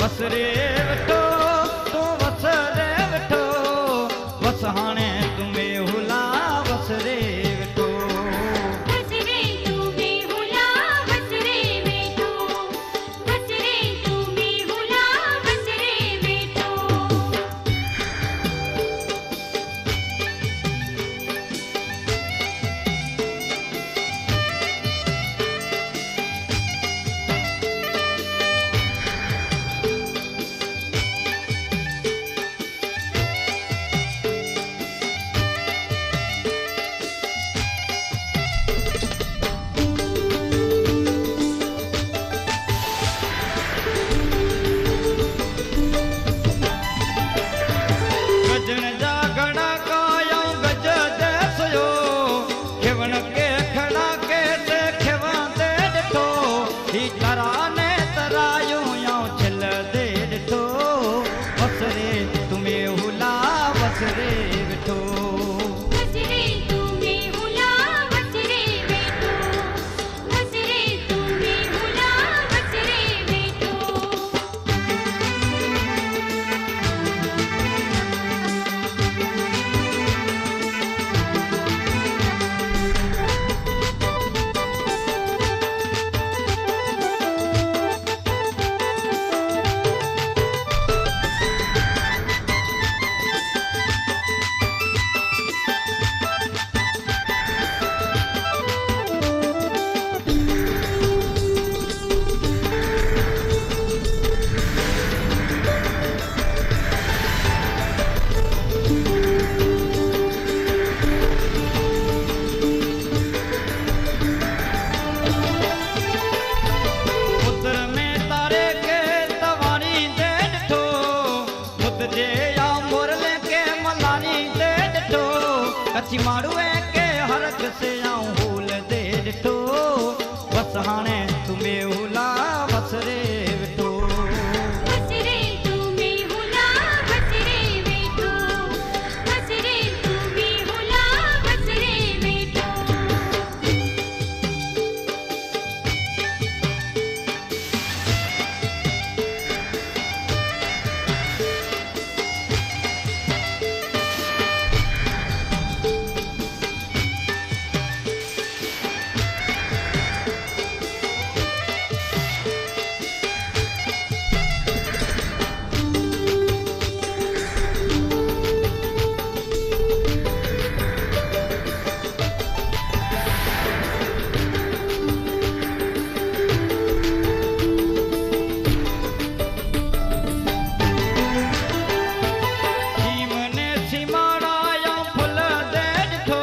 वसरे वेठो तू वसरे वेठो वसहाणे तुम्हें हुला वसरे वेठो वसरे तुम्हें हुला वसरे वेठो वसरे तुम्हें हुला वसरे वेठो गजन जा घड़ा काया गज दे सयो खेवण के खड़ा के से खेवा दे डिठो ही तरा ने तरायो या छिल दे डिठो वसरे तुम्हें हुला वसरे वेठो वसरे तुम्हें हुला वसरे वेठो वसरे तुम्हें हुला वसरे वेठो पुत्र में तारे के तवारी दे डिठो मुद जे या मुरले के मलानी दे डिठो कच्ची माड़ुए के हरक से आऊं हुल दे डिठो वसहाणे तुम्हें हुला वसरे वेठो वसरे तुम्हें हुला वसरे वेठो वसरे तुम्हें हुला वसरे वेठो सीमने सीमाड़ा या फुल दे डिठो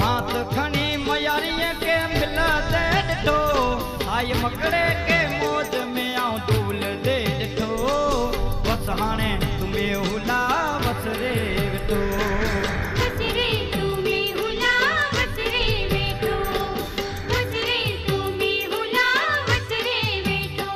हाथ खणी मयारीअ के मिल दे डिठो आई मकड़े के मौज में आऊं धूल दे डिठो वसहाणे तुम्हें हुला वसरे वेठो वसरे तुम्हें हुला वसरे वेठो वसरे तुम्हें हुला वसरे वेठो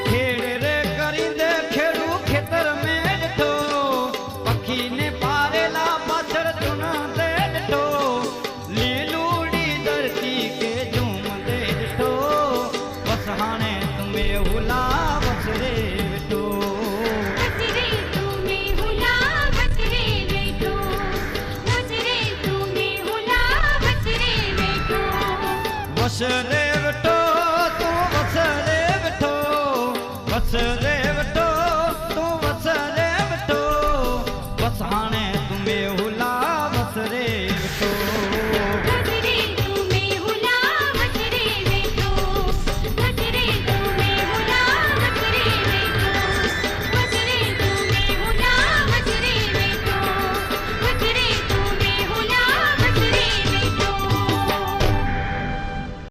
खेड़ रे करींदे खेड़ू खेतर में डिठो पखी ने पारेला पाछड़ चुन दे डिठो लीलूड़ी धरती के झूम दे डिठो वसहाणे तुम्हें हुला वसरे वेठो वसरे तुम्हें हुला वसरे वेठो वसरे तुम्हें हुला वसरे वेठो वसरे